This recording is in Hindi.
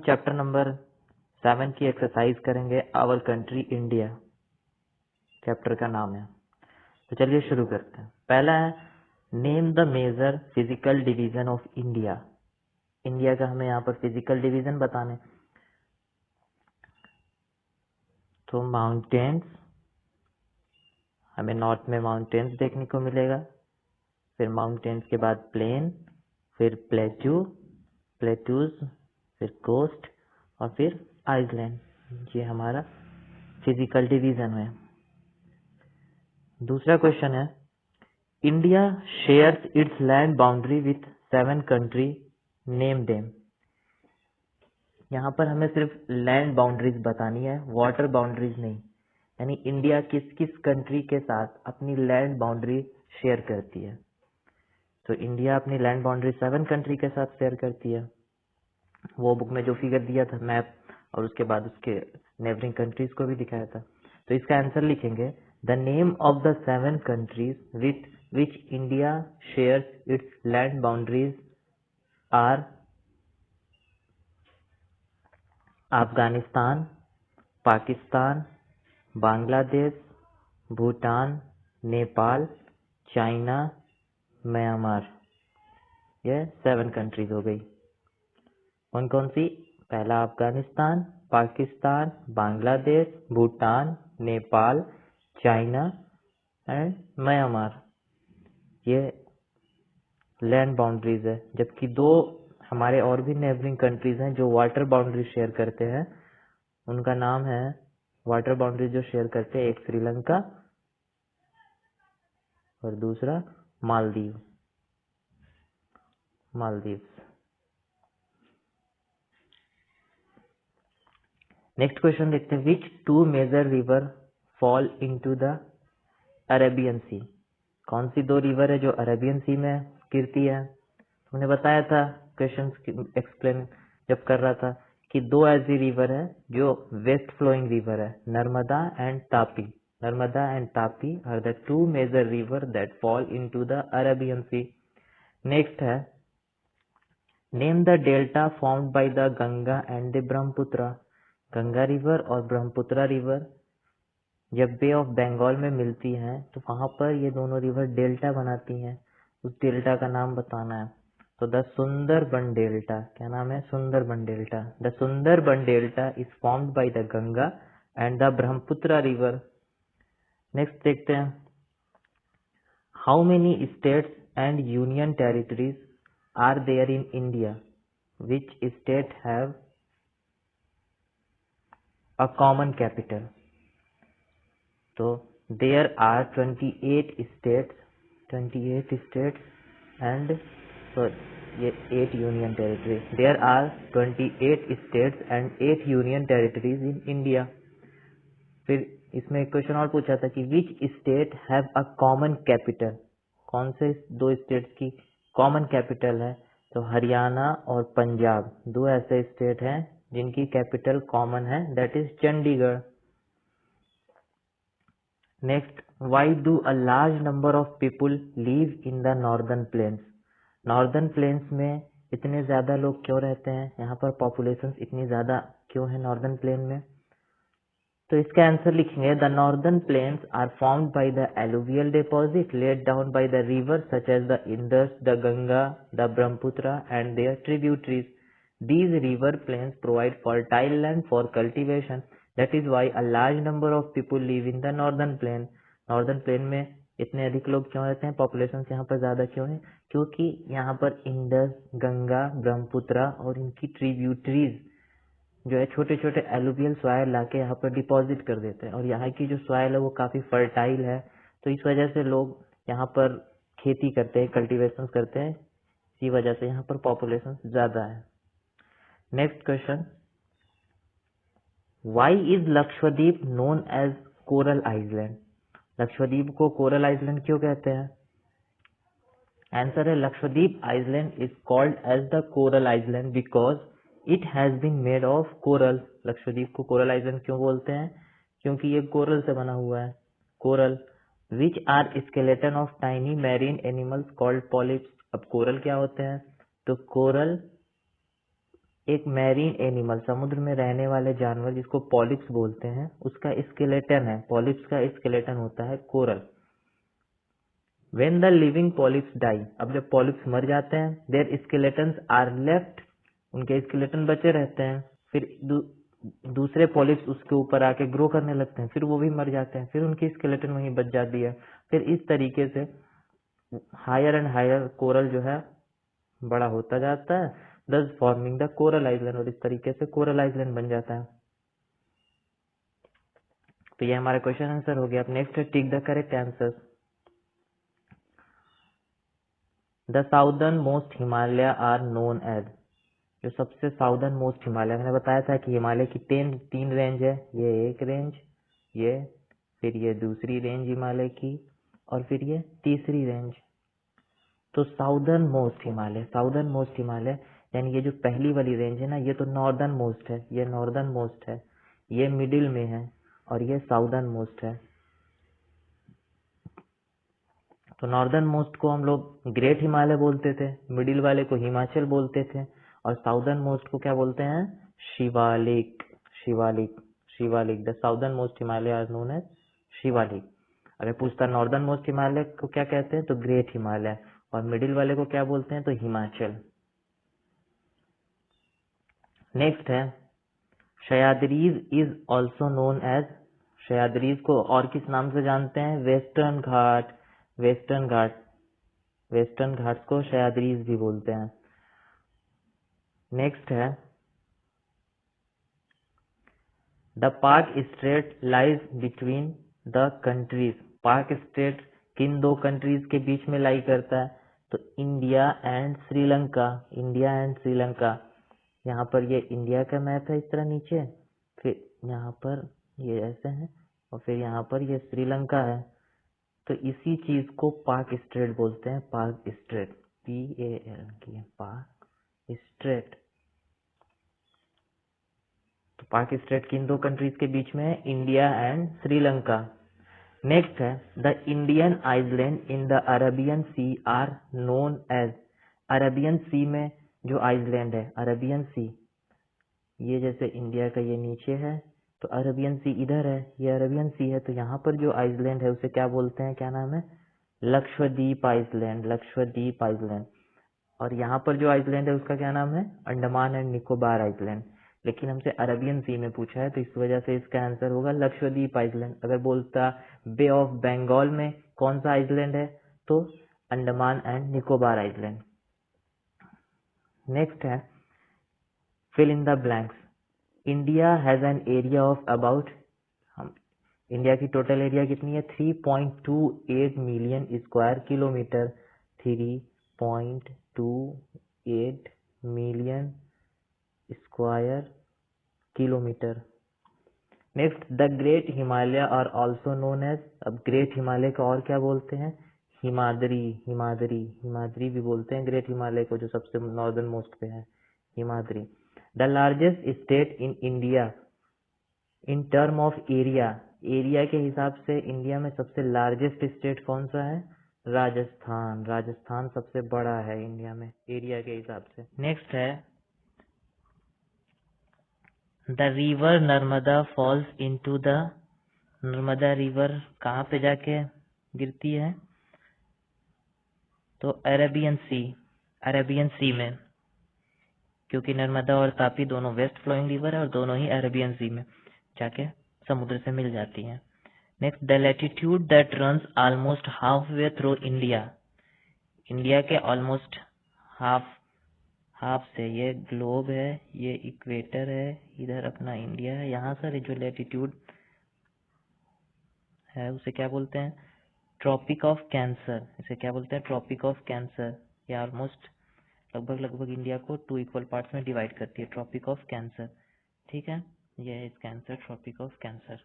चैप्टर नंबर 7 की एक्सरसाइज करेंगे। आवर कंट्री इंडिया चैप्टर का नाम है। तो चलिए शुरू करते हैं। पहला है name the major physical division of India. India का हमें यहाँ पर फिजिकल डिवीजन बताने। तो माउंटेन्स, हमें नॉर्थ में माउंटेन्स देखने को मिलेगा, फिर माउंटेन्स के बाद प्लेन, फिर प्लेटूज, फिर कोस्ट और फिर आइलैंड। ये हमारा फिजिकल डिवीजन है। दूसरा क्वेश्चन है India shares its land boundary with 7 country, name them. यहाँ पर हमें सिर्फ लैंड बाउंड्रीज बतानी है, वाटर बाउंड्रीज नहीं। यानी इंडिया किस किस कंट्री के साथ अपनी लैंड बाउंड्री शेयर करती है। तो इंडिया अपनी लैंड बाउंड्री 7 कंट्री के साथ शेयर करती है। वो बुक में जो फिगर दिया था मैप, और उसके बाद उसके नेबरिंग कंट्रीज को भी दिखाया था। तो इसका आंसर लिखेंगे the name of the 7 countries with which India shares its land boundaries are Afghanistan, Pakistan, Bangladesh, Bhutan, Nepal, China, Myanmar. ये 7 कंट्रीज हो गई। कौन कौन सी? पहला Afghanistan, Pakistan, Bangladesh, Bhutan, Nepal, China and Myanmar. ये लैंड बाउंड्रीज है। जबकि 2 हमारे और भी नेबरिंग कंट्रीज हैं जो वाटर बाउंड्री शेयर करते हैं। उनका नाम है, वाटर बाउंड्री जो शेयर करते हैं, एक श्रीलंका और दूसरा मालदीव। नेक्स्ट क्वेश्चन देखते हैं। Which 2 major river fall into the Arabian sea. कौन सी 2 रिवर है जो अरेबियन सी में गिरती है? हमने बताया था क्वेश्चन एक्सप्लेन जब कर रहा था कि 2 ऐसी रिवर है जो वेस्ट फ्लोइंग रिवर है, Narmada and Tapi. Narmada and Tapi are the 2 major river that fall into the Arabian sea. Next है name the delta formed by the Ganga and the Brahmaputra. Ganga river और ब्रह्मपुत्र रिवर जब बे ऑफ बंगाल में मिलती हैं तो वहां पर ये दोनों रिवर डेल्टा बनाती हैं। उस डेल्टा का नाम बताना है। तो द सुंदरबन डेल्टा, क्या नाम है? Sundarban delta. The Sundarban delta is formed by the Ganga and the Brahmaputra river. Next देखते हैं how many states and union territories are there in India, which state have a common capital। तो there are 28 states and ये 8 union territories। there are 28 states and 8 union territories in India। फिर इसमें एक क्वेश्चन और पूछा था कि which state have a common capital। कौन से 2 स्टेट्स की कॉमन कैपिटल है? तो हरियाणा और पंजाब 2 ऐसे स्टेट हैं जिनकी कैपिटल कॉमन है, that is Chandigarh. Next, why do a large number of people live in the northern planes. Northern plains में इतने ज्यादा लोग क्यों रहते हैं? यहाँ पर पॉपुलेशन इतनी ज्यादा क्यों है नॉर्दर्न प्लेन में? तो इसका आंसर लिखेंगे the northern plains are formed by the alluvial deposit laid down by the river such as the Indus, the Ganga, the Brahmaputra and their tributaries. These river plains provide fertile land for cultivation. That is why a large number of people live in the northern plain. Northern plain में इतने अधिक लोग क्यों रहते हैं? पॉपुलेशन यहाँ पर ज्यादा क्यों है? क्योंकि यहाँ पर इंडस, गंगा, ब्रह्मपुत्र और इनकी ट्रिब्यूटरीज जो है छोटे छोटे एलुवियल सॉइल लाके यहाँ पर डिपॉजिट कर देते हैं। और यहाँ की जो सॉइल है वो काफी फर्टाइल है। तो इस वजह से लोग यहाँ पर खेती करते हैं, कल्टीवेशन करते हैं। इसी वजह से यहाँ पर पॉपुलेशन ज्यादा है। Next question, why is Lakshadweep known as coral island. Lakshadweep को कोरल आइलैंड क्यों कहते हैं? आंसर है Lakshadweep island is called as the coral island because it has been made of coral. Lakshadweep को कोरल आइलैंड क्यों बोलते हैं? क्योंकि ये कोरल से बना हुआ है। Coral which are skeleton of tiny marine animals called polyps. अब कोरल क्या होते हैं? तो कोरल एक मैरीन एनिमल, समुद्र में रहने वाले जानवर जिसको पॉलिप्स बोलते हैं, उसका स्केलेटन है, पॉलिप्स का स्केलेटन होता है coral. When the living polyps die, अब जब पॉलिप्स मर जाते हैं, their skeletons are left, उनके स्केलेटन बचे रहते हैं, फिर दूसरे पॉलिप्स उसके ऊपर आके ग्रो करने लगते हैं, फिर वो भी मर जाते हैं, फिर उनकी स्केलेटन वहीं बच जाती है। फिर इस तरीके से हायर एंड हायर कोरल जो है बड़ा होता जाता है, thus forming the coral island, और इस तरीके से कोरल आइलैंड बन जाता है। तो ये हमारा क्वेश्चन आंसर हो गया। अब नेक्स्ट है tick the correct answer. The southern most Himalaya are known as, जो सबसे साउदर्न मोस्ट हिमालय, मैंने बताया था कि हिमालय की तीन रेंज है, ये एक रेंज, ये फिर ये दूसरी रेंज हिमालय की, और फिर ये तीसरी रेंज। तो साउदर्न मोस्ट हिमालय यानी ये जो पहली वाली रेंज है ना, ये तो नॉर्दर्न मोस्ट है, ये नॉर्दर्न मोस्ट है, ये मिडिल में है, और ये साउदर्न मोस्ट है। तो नॉर्दर्न मोस्ट को हम लोग ग्रेट हिमालय बोलते थे, मिडिल वाले को हिमाचल बोलते थे, और साउदर्न मोस्ट को क्या बोलते हैं? Shivalik. The southern most Himalaya are known as Shivalik. अगर पूछता नॉर्दर्न मोस्ट हिमालय को क्या कहते हैं, तो ग्रेट हिमालय, और मिडिल वाले को क्या बोलते हैं, तो हिमाचल। नेक्स्ट है Sahyadris is also known as, Sahyadris को और किस नाम से जानते हैं? वेस्टर्न घाट को सह्याद्रीज भी बोलते हैं। नेक्स्ट है द पाक straight lies between the countries, पाक स्ट्रेट किन दो कंट्रीज के बीच में लाई करता है? तो इंडिया एंड श्रीलंका। यहाँ पर ये इंडिया का मैप है इस तरह नीचे, फिर यहाँ पर ये ऐसे है, और फिर यहाँ पर ये श्रीलंका है। तो इसी चीज को पाक स्ट्रेट बोलते हैं, पाक स्ट्रेट, PAL, पाक स्ट्रेट। तो पाक स्ट्रेट किन दो कंट्रीज के बीच में है? India and Sri Lanka. नेक्स्ट है the Indian island in the Arabian sea are known as, Arabian sea में जो आइलैंड है, अरेबियन सी, ये जैसे इंडिया का ये नीचे है, तो अरेबियन सी इधर है, ये अरेबियन सी है, तो यहाँ पर जो आइलैंड है उसे क्या बोलते हैं, क्या नाम है? लक्षद्वीप आइलैंड। और यहाँ पर जो आइलैंड है उसका क्या नाम है? Andaman and Nicobar island. लेकिन हमसे अरेबियन सी में पूछा है, तो इस वजह से इसका आंसर होगा लक्षद्वीप आइलैंड। अगर बोलता बे ऑफ बंगाल में कौन सा आइलैंड है, तो Andaman and Nicobar island. Next है fill in the blanks. India has an area of about, हम इंडिया की टोटल एरिया कितनी है? 3.28 million square kilometre, 3.28 million square kilometre. Next the great Himalaya are also known as, अब ग्रेट हिमालय को और क्या बोलते हैं? हिमाद्री भी बोलते हैं ग्रेट हिमालय को, जो सबसे नॉर्दर्न मोस्ट पे है, Himadri. The largest state in India in term of area के हिसाब से इंडिया में सबसे लार्जेस्ट स्टेट कौन सा है? राजस्थान सबसे बड़ा है इंडिया में एरिया के हिसाब से। नेक्स्ट है the river Narmada falls into the, Narmada river कहाँ पे जाके गिरती है? तो अरेबियन सी में, क्योंकि नर्मदा और तापी दोनों वेस्ट फ्लोइंग रिवर है, और दोनों ही अरेबियन सी में जाके समुद्र से मिल जाती हैं। Next the latitude that runs almost half way through India के ऑलमोस्ट हाफ से, ये ग्लोब है, ये इक्वेटर है, इधर अपना इंडिया है, यहाँ सर जो लैटिट्यूड है उसे क्या बोलते हैं? Tropic of Cancer. इसे क्या बोलते हैं? Tropic of Cancer. ये ऑलमोस्ट लगभग इंडिया को 2 इक्वल पार्ट्स में डिवाइड करती है, ट्रॉपिक ऑफ कैंसर। ठीक है, ये है इसका आंसर, ट्रॉपिक ऑफ कैंसर।